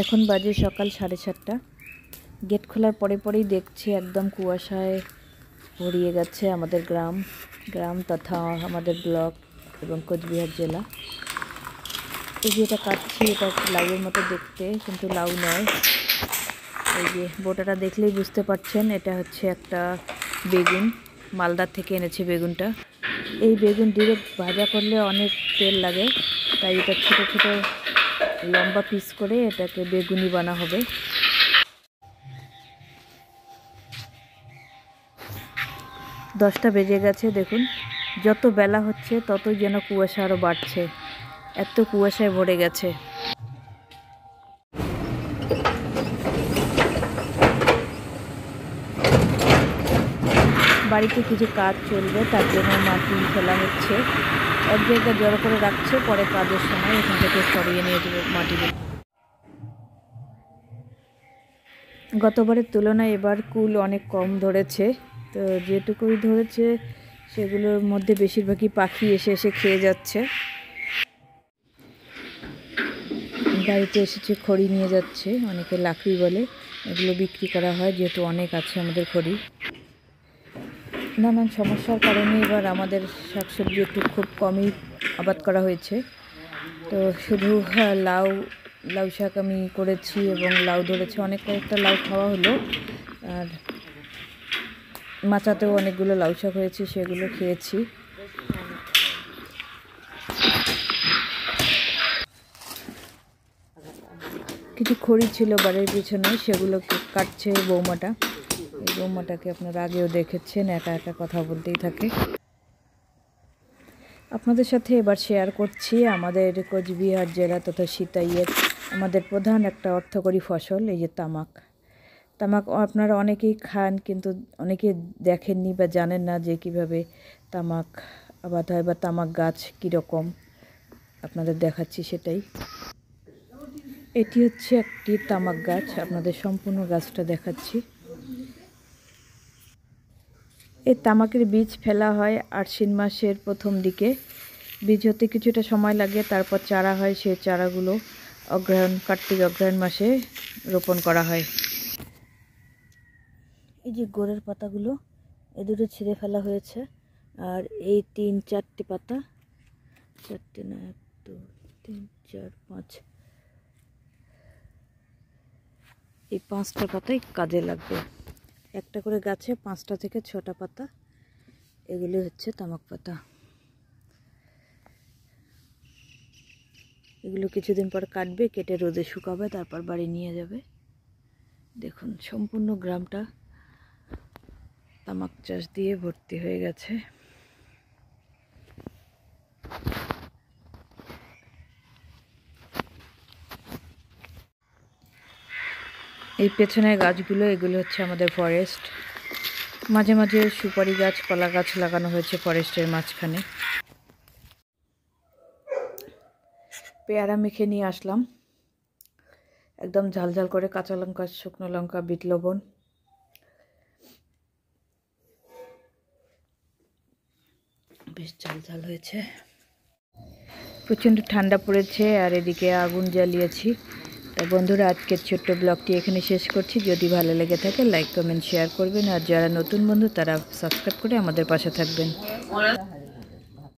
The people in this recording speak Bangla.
এখন বাজে সকাল 7:30। গেট খোলার পরেই দেখছি একদম কুয়াশায় ভরিয়ে গেছে আমাদের গ্রাম তথা আমাদের ব্লক এবং কোচবিহার জেলা। এই যে এটা কাটছি, এটা লাউয়ের মতো দেখতে, কিন্তু লাউ নয়। এই যে বোটাটা দেখলেই বুঝতে পারছেন এটা হচ্ছে একটা বেগুন। মালদার থেকে এনেছে বেগুনটা। এই বেগুন ডিরেক্ট ভাজা করলে অনেক তেল লাগে, তাই এটা ছোট ছোট লম্বা পিস করে এটাকে বেগুনি বানা হবে। 10টা বেজে গেছে। দেখুন, যত বেলা হচ্ছে ততই যেন কুয়াশা আরও বাড়ছে, এত কুয়াশায় ভরে গেছে। বাড়িতে কিছু কাজ চলবে, তার জন্য মাটি ফেলা হচ্ছে। এক জায়গায় জড়ো করে রাখছে, পরে কাজের সময় এখান থেকে সরিয়ে নিয়ে যাবে মাটিগুলো। গতবারের তুলনায় এবার কুল অনেক কম ধরেছে, তো যেটুকুই ধরেছে সেগুলোর মধ্যে বেশিরভাগই পাখি এসে এসে খেয়ে যাচ্ছে। বাড়িতে এসেছে খড়ি নিয়ে যাচ্ছে, অনেকে লাকড়ি বলে, এগুলো বিক্রি করা হয় যেহেতু অনেক আছে আমাদের খড়ি। নানান সমস্যার কারণে এবার আমাদের শাকসবজি একটু খুব কমই আবাদ করা হয়েছে। তো শুধু লাউ শাক আমি করেছি এবং লাউ ধরেছে, অনেক কয়েকটা লাউ খাওয়া হলো। আর মাচাতেও অনেকগুলো লাউ শাক হয়েছে, সেগুলো খেয়েছি। কিছু খড়ি ছিল বাড়ির পিছনে, সেগুলো কাটছে বৌমাটা। এই বৌমাটাকে আপনারা আগেও দেখেছেন, একা একা কথা বলতেই থাকে। আপনাদের সাথে এবার শেয়ার করছি আমাদের কোচবিহার জেলা তথা সিতাইয়ের আমাদের প্রধান একটা অর্থকরী ফসল, এই যে তামাক। আপনারা অনেকেই খান, কিন্তু অনেকে দেখেননি বা জানেন না যে কিভাবে তামাক আবাদ হয় বা তামাক গাছ কীরকম। আপনাদের দেখাচ্ছি সেটাই। এটি হচ্ছে একটি তামাক গাছ, আপনাদের সম্পূর্ণ গাছটা দেখাচ্ছি। এই তামাকের বীজ ফেলা হয় আশ্বিন মাসের প্রথম দিকে। বীজ হতে কিছুটা সময় লাগে, তারপর চারা হয়। সেই চারাগুলো কার্তিক অগ্রহায়ণ মাসে রোপণ করা হয়। এই যে গোড়ের পাতাগুলো, এ দুটো ছিঁড়ে ফেলা হয়েছে। আর এই 3-4টে পাতা, 4টে না, 1 2 3 4 5, এই 5টা পাতাই কাজে লাগবে। একটা করে গাছে 5টা থেকে 6টা পাতা, এগুলি হচ্ছে তামাক পাতা। এগুলো কিছুদিন পর কাটবে, কেটে রোদে শুকাবে, তারপর বাড়ি নিয়ে যাবে। দেখুন, সম্পূর্ণ গ্রামটা তামাক চাষ দিয়ে ভর্তি হয়ে গেছে। এই পেছনের গাছগুলো, এগুলো হচ্ছে আমাদের ফরেস্ট। মাঝে মাঝে সুপারি গাছ, কলা গাছ লাগানো হয়েছে ফরেস্টের মাঝখানে। পেয়ারা মেখে নিয়ে আসলাম, একদম ঝালঝাল করে, কাঁচা লঙ্কা, শুকনো লঙ্কা, বিট লবণ। বেশ ঝালঝাল হয়েছে। প্রচণ্ড ঠান্ডা পড়েছে, আর এদিকে আগুন জ্বালিয়েছি। তা বন্ধুরা, আজকের ছোট্ট ব্লগটি এখানে শেষ করছি। যদি ভালো লেগে থাকে লাইক কমেন্ট শেয়ার করবেন, আর যারা নতুন বন্ধু তারা সাবস্ক্রাইব করে আমাদের পাশে থাকবেন।